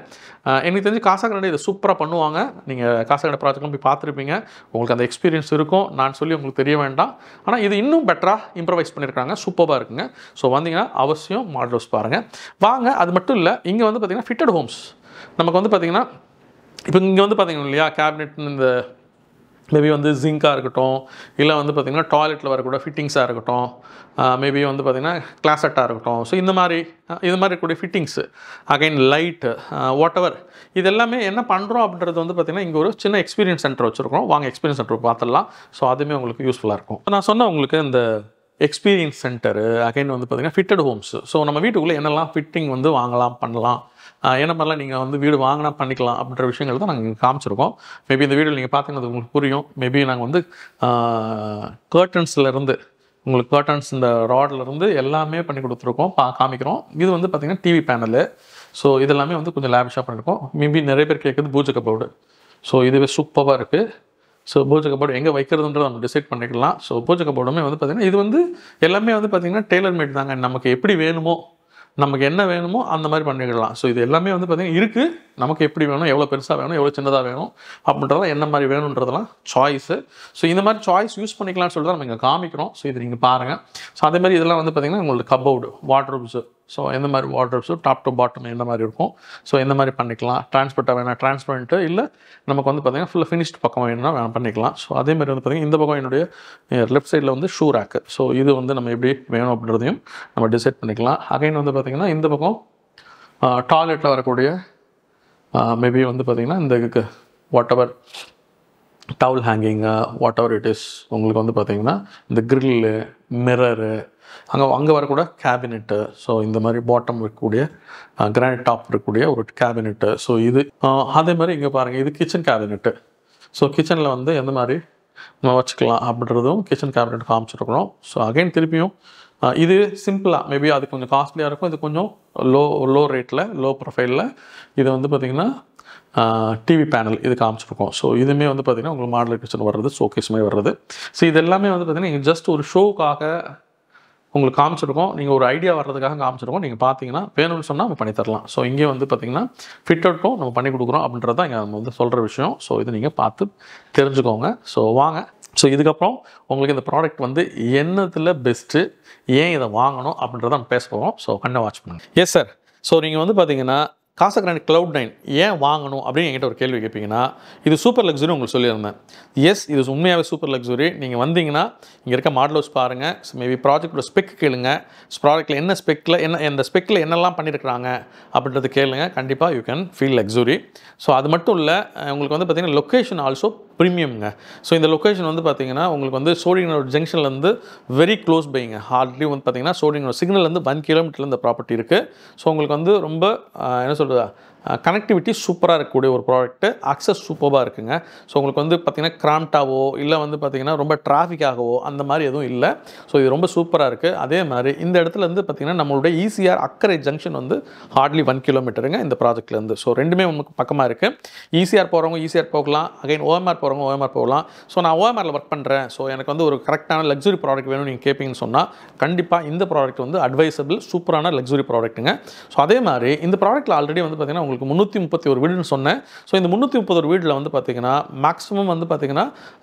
எனக்கு தெரிஞ்சு காசாகிராண்டே இதை சூப்பராக பண்ணுவாங்க. நீங்கள் காசாகிராண்டே ப்ராஜெக்ட்லாம் போய் பார்த்துருப்பீங்க. உங்களுக்கு அந்த எக்ஸ்பீரியன்ஸ் இருக்கும். நான் சொல்லி உங்களுக்கு தெரிய வேண்டாம். ஆனால் இது இன்னும் பெட்டராக இம்ப்ரவைஸ் பண்ணியிருக்காங்க. சூப்பராக இருக்குங்க. ஸோ வந்தீங்கன்னா அவசியம் மாடல் ஹவுஸ் பாருங்கள். வாங்க. அது மட்டும் இல்லை, இங்கே வந்து பார்த்திங்கன்னா ஃபிட்டட் ஹோம்ஸ் நமக்கு வந்து பார்த்திங்கன்னா இப்போ இங்கே வந்து பார்த்திங்கன்னா இல்லையா, கேபினெட் இந்த மேபி வந்து ஜிங்காக இருக்கட்டும், இல்லை வந்து பார்த்திங்கன்னா டாய்லெட்டில் வரக்கூடிய ஃபிட்டிங்ஸாக இருக்கட்டும், மேபி வந்து பார்த்திங்கன்னா கிளாசெட்டாக இருக்கட்டும். ஸோ இந்த மாதிரி இருக்கக்கூடிய fittings, again light, what ever, இது எல்லாமே என்ன பண்ணுறோம் அப்படின்றது வந்து பார்த்திங்கன்னா இங்கே ஒரு சின்ன எக்ஸ்பீரியன்ஸ் சென்டர் வச்சுருக்கோம். வாங்க எக்ஸ்பீரியன்ஸ் சென்டர் பார்த்துடலாம். ஸோ அதுவுமே உங்களுக்கு யூஸ்ஃபுல்லாக இருக்கும். நான் சொன்ன உங்களுக்கு இந்த எக்ஸ்பீரியன்ஸ் சென்டரு, அகைன் வந்து பார்த்திங்கன்னா ஃபிட்டட் ஹோம்ஸ். ஸோ நம்ம வீட்டுக்குள்ளே என்னெல்லாம் ஃபிட்டிங் வந்து வாங்கலாம், பண்ணலாம், என்ன மாதிரிலாம் நீங்கள் வந்து வீடு வாங்கினா பண்ணிக்கலாம் அப்படின்ற விஷயங்கள் தான் நாங்கள் காமிச்சிருக்கோம். மேபி இந்த வீடியோ நீங்கள் பார்த்தீங்கன்னா உங்களுக்கு புரியும். மேபி நாங்கள் வந்து கர்டன்ஸ்லேருந்து உங்களுக்கு கர்டன்ஸ் இந்த ராட்லேருந்து எல்லாமே பண்ணி கொடுத்துருக்கோம், காமிக்கிறோம். இது வந்து பார்த்திங்கன்னா டிவி பேனலு. ஸோ இதெல்லாமே வந்து கொஞ்சம் லேவிஷாக பண்ணியிருக்கோம். மேபி நிறைய பேர் கேட்குறது பூஜை கபோர்டு. ஸோ இதுவே சூப்பராக இருக்குது. ஸோ பூஜை கபோர்டு எங்கே வைக்கிறதுன்றதை நம்ம டிசைட் பண்ணிக்கலாம். ஸோ பூஜை கபோர்டுமே வந்து பார்த்திங்கன்னா இது வந்து எல்லாமே வந்து பார்த்திங்கன்னா டெய்லர் மேட் தாங்க. நமக்கு எப்படி வேணுமோ, நமக்கு என்ன வேணுமோ அந்த மாதிரி பண்ணிக்கலாம். ஸோ இது எல்லாமே வந்து பார்த்திங்கன்னா இருக்குது. நமக்கு எப்படி வேணும், எவ்வளோ பெருசாக வேணும், எவ்வளோ சின்னதாக வேணும் அப்படின்றதெல்லாம், என்ன மாதிரி வேணுன்றதெல்லாம் சாய்ஸு. ஸோ இந்த மாதிரி சாய்ஸ் யூஸ் பண்ணிக்கலாம்னு சொல்லிட்டு நம்ம இங்கே காமிக்கிறோம். ஸோ இது நீங்கள் பாருங்கள். ஸோ அதே மாதிரி இதெல்லாம் வந்து பார்த்திங்கன்னா உங்களுக்கு கபோர்டு, வார்ட்ரோப்ஸு. ஸோ எந்த மாதிரி வார்ட்ரோப்ஸு, டாப் டு பாட்டம் எந்த மாதிரி இருக்கும், ஸோ எந்த மாதிரி பண்ணிக்கலாம். டிரான்ஸ்பர்ட்டாக வேணால் டிரான்ஸ்பரண்ட்டு, இல்லை நமக்கு வந்து பார்த்திங்கன்னா ஃபுல்லாக ஃபினிஷ்ட் பக்கம் வேணும்னா பண்ணிக்கலாம். ஸோ அதே மாதிரி வந்து பார்த்திங்கன்னா இந்த பக்கம் என்னுடைய லெஃப்ட் சைடில் வந்து ஷூ ரேக்கு. ஸோ இது வந்து நம்ம எப்படி வேணும் அப்படின்றதையும் நம்ம டிசைட் பண்ணிக்கலாம். அகைன் வந்து பார்த்திங்கன்னா இந்த பக்கம் டாய்லெட்டில் வரக்கூடிய மேபி வந்து பார்த்திங்கன்னா இந்த what ever towel hanging, what ever it is, உங்களுக்கு வந்து பார்த்திங்கன்னா இந்த க்ரில்லு, மிரரு, அங்கே வரக்கூடிய கேபினெட்டு. ஸோ இந்த மாதிரி பாட்டம் இருக்கக்கூடிய கிரானைட் டாப் இருக்கக்கூடிய ஒரு கேபினெட்டு. ஸோ இது அதே மாதிரி இங்கே பாருங்கள், இது கிச்சன் கேபினெட்டு. ஸோ கிச்சனில் வந்து எந்த மாதிரி நம்ம வச்சுக்கலாம் அப்படின்றதும் கிச்சன் கேபினெட் காமிச்சிருக்கிறோம். ஸோ அகைன் திருப்பியும் இது சிம்பிளாக மேபி அது கொஞ்சம் காஸ்ட்லியாக இருக்கும். இது கொஞ்சம் லோ ரேட்டில், லோ ப்ரொஃபைலில் இது வந்து பார்த்திங்கன்னா டிவி பேனல் இது காமிச்சிருக்கோம். ஸோ இதுவுமே வந்து பார்த்திங்கன்னா உங்களுக்கு மாடல் கிச்சன் வர்றது, ஷோகேஸ் மாதிரி வர்றது. ஸோ இது எல்லாமே வந்து பார்த்திங்கன்னா ஜஸ்ட் ஒரு ஷோவுக்காக உங்களுக்கு காமிச்சிருக்கோம். நீங்கள் ஒரு ஐடியா வர்றதுக்காக காமிச்சிருக்கோம். நீங்கள் பார்த்தீங்கன்னா வேணும்னு சொன்னால் நம்ம பண்ணி தரலாம். ஸோ இங்கே வந்து பார்த்திங்கன்னா ஃபிட்டட்டும் நம்ம பண்ணி கொடுக்குறோம் அப்படின்றது தான் இங்கே நம்ம வந்து சொல்கிற விஷயம். ஸோ இது நீங்கள் பார்த்து தெரிஞ்சுக்கோங்க. ஸோ வாங்க. ஸோ இதுக்கப்புறம் உங்களுக்கு இந்த ப்ராடக்ட் வந்து என்னத்தில் பெஸ்ட்டு, ஏன் இதை வாங்கணும் அப்படின்றத நம்ம பேச போகிறோம். ஸோ கண்ணை வாட்ச் பண்ணுங்கள். Yes sir. ஸோ நீங்கள் வந்து பார்த்தீங்கன்னா காசாகிராண்டே Cloud9 ஏன் வாங்கணும் அப்படின்னு என்கிட்ட ஒரு கேள்வி கேட்பீங்கன்னா, இது சூப்பர் லக்ஸுரி உங்களுக்கு சொல்லியிருந்தேன். எஸ், இது உண்மையாகவே சூப்பர் லக்ஸுரி. நீங்கள் வந்தீங்கன்னா இங்கே இருக்க மாடல் ஹவுஸ் பாருங்கள். மேபி ப்ராஜெக்டோட ஸ்பெக் கேளுங்க. ப்ராடக்ட்டில் என்ன ஸ்பெக்கில் எந்த ஸ்பெக்கில் என்னெல்லாம் பண்ணியிருக்கிறாங்க அப்படின்றது கேளுங்க. கண்டிப்பாக you can feel luxury. So அது மட்டும் இல்லை, உங்களுக்கு வந்து பார்த்திங்கன்னா லொக்கேஷன் ஆல்சோ ப்ரீமியம்ங்க. ஸோ இந்த லொக்கேஷன் வந்து பார்த்திங்கன்னா உங்களுக்கு வந்து சோழிங்கநல்லூர் ஜங்ஷன்லேருந்து வெரி க்ளோஸ் பைங்க. ஹார்ட்லி வந்து பார்த்திங்கன்னா சோழிங்கநல்லூர் சிக்னல்லேருந்து 1 கிலோமீட்டரில் இந்த ப்ராப்பர்ட்டி இருக்குது. ஸோ உங்களுக்கு வந்து ரொம்ப என்ன சொல்கிறதா கனெக்டிவிட்டி சூப்பராக இருக்கக்கூடிய ஒரு ப்ராடக்ட்டு. அக்சஸ் சூப்பராக இருக்குங்க. ஸோ உங்களுக்கு வந்து பார்த்திங்கன்னா கிராம்டாவோ இல்லை வந்து பார்த்திங்கன்னா ரொம்ப டிராஃபிக்காகவோ அந்த மாதிரி எதுவும் இல்லை. ஸோ இது ரொம்ப சூப்பராக இருக்குது. அதே மாதிரி இந்த இடத்துல வந்து பார்த்திங்கன்னா நம்மளுடைய ஈசிஆர் அக்கரை ஜங்ஷன் வந்து ஹார்ட்லி 1 கிலோமீட்டருங்க இந்த ப்ராஜெக்ட்லேருந்து. ஸோ ரெண்டுமே உங்களுக்கு பக்கமாக இருக்குது. ஈசிஆர் போகிறவங்க ஈசிஆர் போகலாம், அகைன் ஓஎம்ஆர் போகிறவங்க ஓஎம்ஆர் போகலாம். ஸோ நான் ஓஎம்ஆரில் ஒர்க் பண்ணுறேன், ஸோ எனக்கு வந்து ஒரு கரெக்டான லக்ஸுரி ப்ராடக்ட் வேணும்னு நீங்கள் கேட்பீங்கன்னு சொன்னால் கண்டிப்பாக இந்த ப்ராடக்ட் வந்து அட்வைசபிள், சூப்பரான லக்ஸுரி ப்ராடக்ட்டுங்க. ஸோ அதே மாதிரி இந்த ப்ராடக்ட்டில் ஆல்ரெடி வந்து பார்த்திங்கன்னா உங்களுக்கு 331 வீடுன்னு சொன்னேன். ஸோ இந்த 331 வீட்டில் வந்து பார்த்திங்கன்னா மேக்ஸிமம் வந்து பார்த்திங்கன்னா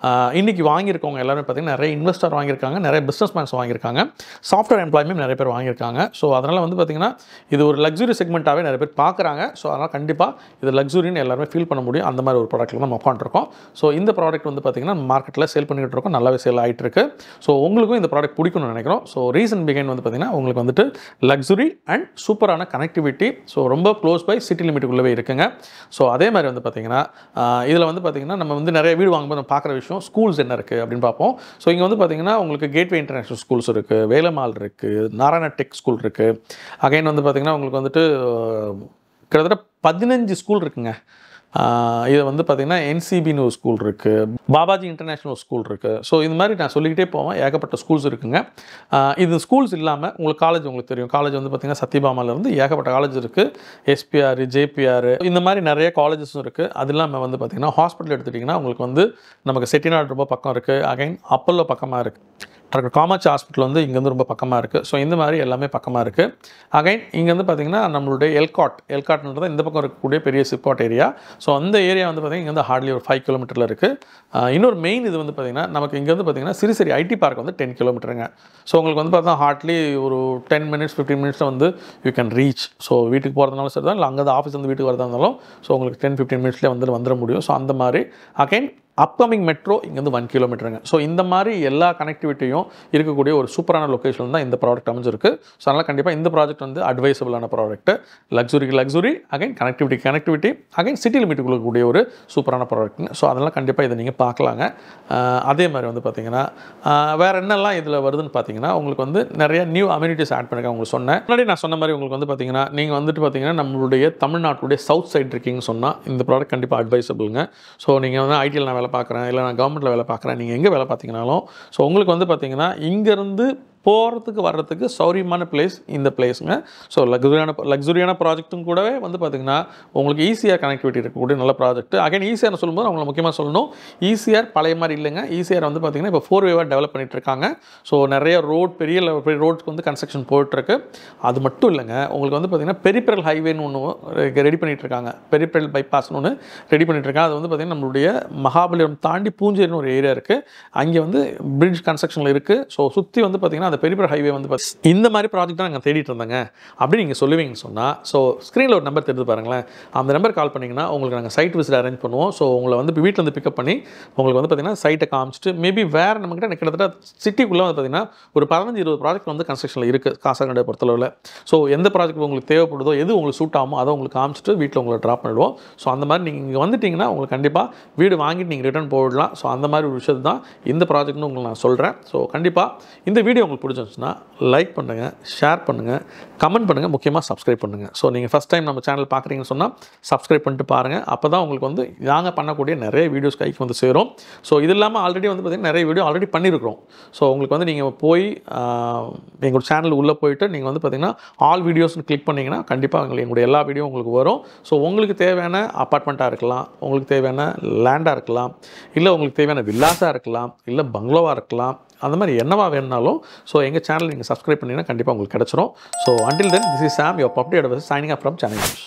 இன்றைக்கி வாங்கியிருக்கவங்க எல்லாருமே பார்த்திங்கன்னா நிறைய இன்வெஸ்டர் வாங்கியிருக்காங்க, நிறைய பிஸ்னஸ் மேன்ஸ் வாங்கியிருக்காங்க, சாஃப்ட்வேர் எம்ப்ளாயுமே நிறைய பேர் வாங்கியிருக்காங்க. ஸோ அதனால் வந்து பார்த்திங்கன்னா இது ஒரு லக்ஸுரி செக்மெண்ட்டாகவே நிறைய பேர் பார்க்குறாங்க. ஸோ அதனால் கண்டிப்பாக இது லக்ஸுரின்னு எல்லாருமே ஃபீல் பண்ண முடியும். அந்த மாதிரி ஒரு ப்ராடக்ட்டில் நம்ம உட்காந்துருக்கோம். ஸோ இந்த ப்ராடக்ட் வந்து பார்த்திங்கன்னா மார்க்கெட்டில் சேல் பண்ணிக்கிட்டு இருக்கோம், நல்லாவே சேல் ஆகிட்டு இருக்கு. ஸோ உங்களுக்கும் இந்த ப்ராடக்ட் பிடிக்கும்னு நினைக்கிறோம். ஸோ ரீசன் பிகைன் வந்து பார்த்திங்கன்னா உங்களுக்கு வந்துட்டு லக்ஸுரி அண்ட் சூப்பரான கனெக்டிவிட்டி. ஸோ ரொம்ப க்ளோஸ் பை சிட்டி லிமிட்டுக்குள்ளவே இருக்குங்க. ஸோ அதே மாதிரி வந்து பார்த்திங்கன்னா இதில் வந்து பார்த்திங்கன்னா நம்ம வந்து நிறைய வீடு வாங்கும்போது நம்ம பார்க்குற விஷயம் ஸ்கூல்ஸ் என்ன இருக்குது அப்படின்னு பார்ப்போம். ஸோ இங்கே வந்து பார்த்திங்கன்னா உங்களுக்கு கேட்வே இன்டர்நேஷனல் ஸ்கூல்ஸ் இருக்குது, வேலம்மாள் இருக்குது, நாராயண டெக் ஸ்கூல் இருக்குது. அகைன் வந்து பார்த்திங்கன்னா உங்களுக்கு வந்துட்டு கிட்டத்தட்ட 15 ஸ்கூல் இருக்குங்க. இது வந்து பார்த்திங்கன்னா என்சிபின்னு ஒரு ஸ்கூல் இருக்குது, பாபாஜி இன்டர்நேஷ்னல் ஸ்கூல் இருக்குது. ஸோ இது மாதிரி நான் சொல்லிக்கிட்டே போவேன், ஏகப்பட்ட ஸ்கூல்ஸ் இருக்குங்க. இது ஸ்கூல்ஸ் இல்லாமல் உங்களுக்கு காலேஜ் உங்களுக்கு தெரியும், காலேஜ் வந்து பார்த்திங்கன்னா சத்யபாமாலேருந்து ஏகப்பட்ட காலேஜ் இருக்குது, எஸ்பிஆர், ஜேபிஆர், இந்த மாதிரி நிறைய காலேஜஸும் இருக்குது. அது இல்லாமல் வந்து பார்த்திங்கன்னா ஹாஸ்பிட்டல் எடுத்துட்டிங்கன்னா உங்களுக்கு வந்து நமக்கு செட்டிநாடு ரொம்ப பக்கம் இருக்குது, அகைன் அப்பல்லோ பக்கமாக இருக்குது, டாக்டர் காமாட்சி ஹாஸ்பிட்டல் வந்து இங்கேருந்து ரொம்ப பக்கமாக இருக்குது. ஸோ இந்த மாதிரி எல்லாமே பக்கமாக இருக்குது. அகைன் இங்கே வந்து பார்த்திங்கன்னா நம்மளுடைய எல்காட்ன்றது இந்த பக்கம் இருக்கக்கூடிய பெரிய சிப்காட் ஏரியா. ஸோ அந்த ஏரியா வந்து பார்த்திங்கன்னா இங்கே வந்து ஹார்ட்லி ஒரு 5 கிலோமீட்டரில் இருக்குது. இன்னொரு மெயின் இது வந்து பார்த்திங்கன்னா நமக்கு இங்கே வந்து பார்த்திங்கன்னா சிறுசேரி ஐடி பார்க் வந்து 10 கிலோமீட்டருங்க. ஸோ உங்களுக்கு வந்து பார்த்தா ஹார்ட்லி ஒரு 10 மினிட்ஸ் 15 மினிட்ஸில் வந்து யூ கேன் ரீச். ஸோ வீட்டுக்கு போகிறதுனாலும் சரி தான், இல்லை அங்கே ஆஃபீஸ் வந்து வீட்டுக்கு வரதா இருந்தாலும் ஸோ உங்களுக்கு 10-15 மினிட்ஸ்லேயே வந்துட முடியும். ஸோ அந்த மாதிரி அகைன் அப்கமிங் மெட்ரோ இங்கேருந்து 1 கிலோமீட்டருங்க. ஸோ இந்த மாதிரி எல்லா கனெக்டிவிட்டியும் இருக்கக்கூடிய ஒரு சூப்பரான லொக்கேஷன் தான் இந்த ப்ராடக்ட் அமைஞ்சிருக்கு. ஸோ அதனால் கண்டிப்பாக இந்த ப்ராஜெக்ட் வந்து அட்வைசபிளான product, luxury, again connectivity, again city லிமிட்டுக்குள்ள கூடிய ஒரு சூப்பரான ப்ராடக்ட்டுங்க. ஸோ அதெல்லாம் கண்டிப்பாக இதை நீங்கள் பார்க்கலாங்க. அதே மாதிரி வந்து பார்த்திங்கன்னா வேறு என்னெல்லாம் இதில் வருதுன்னு பார்த்தீங்கன்னா உங்களுக்கு வந்து நிறைய நியூ அம்யூனிட்டிஸ் ஆட் பண்ணிருக்காங்க. உங்களுக்கு சொன்னேன் முன்னாடி, நான் சொன்ன மாதிரி உங்களுக்கு வந்து பார்த்திங்கன்னா நீங்கள் வந்துட்டு பார்த்திங்கன்னா நம்மளுடைய தமிழ்நாட்டுடைய சவுத் சைடு இருக்கீங்கன்னு சொன்னால் இந்த ப்ராடக்ட் கண்டிப்பாக அட்வைசபிளுங்க. ஸோ நீங்கள் வந்து ஐடியில் நான் வேலை பார்க்குறேன், இல்லை நான் கவர்மெண்ட்டில் வேலை பார்க்குறேன், நீங்கள் எங்கே வேலை பார்த்தீங்கனாலும் ஸோ உங்களுக்கு வந்து பார்த்திங்கன்னா இங்கேருந்து போகிறதுக்கு வர்றதுக்கு சௌரியமான பிளேஸ் இந்த பிளேஸுங்க. ஸோ லக்ஸுரியான ப்ராஜெக்ட்டும் கூடவே வந்து பார்த்திங்கன்னா உங்களுக்கு ஈஸியாக கனெக்டிவிட்டி இருக்கக்கூடிய நல்ல ப்ராஜெக்ட். அகைன் ஈஸியாக சொல்லும்போது அவங்களை முக்கியமாக சொல்லணும், ஈஸியாக பழைய மாதிரி இல்லைங்க. ஈஸியாக வந்து பார்த்திங்கன்னா இப்போ 4 வேவாக டெவலப் பண்ணிகிட்டு இருக்காங்க. ஸோ நிறைய பெரிய ரோட்ஸ்க்கு வந்து கன்ஸ்ட்ரக்ஷன் போயிட்டுருக்கு. அது மட்டும் இல்லைங்க, உங்களுக்கு வந்து பார்த்திங்கன்னா பெரிபெரல் ஹைவேன்னு ஒன்று ரெடி பண்ணிகிட்டு இருக்காங்க, பெரிபெரல் பைபாஸ்னு ஒன்று ரெடி பண்ணிகிட்டு இருக்காங்க. அது வந்து பார்த்திங்கன்னா நம்மளுடைய மகாபலிபுரம் தாண்டி பூஞ்சேரின்னு ஒரு ஏரியா இருக்குது, அங்கே வந்து பிரிட்ஜ் கன்ஸ்ட்ரக்ஷனில் இருக்குது. ஸோ சுற்றி வந்து பார்த்திங்கன்னா அந்த பெரிய ஹைவே வந்து இந்த மாதிரி ப்ராஜெக்ட் தான் நாங்கள் தேடிட்டு இருந்தாங்க அப்படின்னு நீங்கள் சொல்லுவீங்கன்னு சொன்னால் ஸோ ஸ்க்ரீனில் ஒரு நம்பர் தெரிஞ்சு பாருங்களேன், அந்த நம்பர் கால் பண்ணிங்கன்னா உங்களுக்கு நாங்கள் சைட் விசிட் அரேஞ்ச் பண்ணுவோம். ஸோ உங்களை வந்து இப்போ வீட்டில் வந்து பிக்கப் பண்ணி உங்களுக்கு வந்து பார்த்திங்கன்னா சைட்டை காமிச்சிட்டு மேபி வேறு நம்மக்கிட்ட கிட்டத்தட்ட சிட்டிக்குள்ளே வந்து பார்த்திங்கன்னா ஒரு 15-20 ப்ராஜெக்ட் வந்து கன்ஸ்ட்ரக்ஷனில் இருக்குது காசாகண்டை பொறுத்தளவில். ஸோ எந்த ப்ராஜெக்ட் உங்களுக்கு தேவைப்படுதோ, எது உங்களுக்கு சூட் ஆகுமோ அதை உங்களுக்கு காமிச்சிட்டு வீட்டில் உங்களை ட்ராப் பண்ணிடுவோம். ஸோ அந்த மாதிரி நீங்கள் இங்கே வந்துட்டிங்கன்னா உங்களுக்கு கண்டிப்பாக வீடு வாங்கிட்டு நீங்கள் ரிட்டர்ன் போயிடலாம். ஸோ அந்த மாதிரி ஒரு விஷயத்தை தான் இந்த ப்ராஜெக்ட்னு உங்களுக்கு நான் சொல்கிறேன். ஸோ கண்டிப்பாக இந்த வீடியோ உங்களுக்கு பிடிச்சிருந்துச்சுன்னா லைக் பண்ணுங்கள், ஷேர் பண்ணுங்கள், கமெண்ட் பண்ணுங்கள், முக்கியமாக சப்ஸ்கிரைப் பண்ணுங்கள். ஸோ நீங்கள் ஃபஸ்ட் டைம் நம்ம சேனல் பார்க்குறீங்கன்னு சொன்னால் சப்ஸ்கிரைப் பண்ணிட்டு பாருங்கள். அப்போ தான் உங்களுக்கு வந்து நாங்கள் பண்ணக்கூடிய நிறைய வீடியோஸ் கைக்கு வந்து சேரும். ஸோ இது இல்லாமல் ஆல்ரெடி வந்து பார்த்திங்கன்னா நிறைய வீடியோ ஆல்ரெடி பண்ணியிருக்கிறோம். ஸோ உங்களுக்கு வந்து நீங்கள் போய் எங்களோட சேனல் உள்ளே போயிட்டு நீங்கள் வந்து பார்த்திங்கன்னா ஆல் வீடியோஸ்னு கிளிக் பண்ணிங்கன்னா கண்டிப்பாக எங்களுடைய எல்லா வீடியோ உங்களுக்கு வரும். ஸோ உங்களுக்கு தேவையான அப்பார்ட்மெண்ட்டாக இருக்கலாம், உங்களுக்கு தேவையான லேண்டாக இருக்கலாம், இல்லை உங்களுக்கு தேவையான வில்லாஸாக இருக்கலாம், இல்லை பங்களாவாக இருக்கலாம், அந்த மாதிரி என்னவா வேணுனாலும் ஸோ எங்கள் சேனல் நீங்கள் சப்ஸ்கிரைப் பண்ணிங்கன்னா கண்டிப்பாக உங்களுக்கு கிடச்சிரும். So until then, this is Sam, your property advisor, signing off from Chennai News.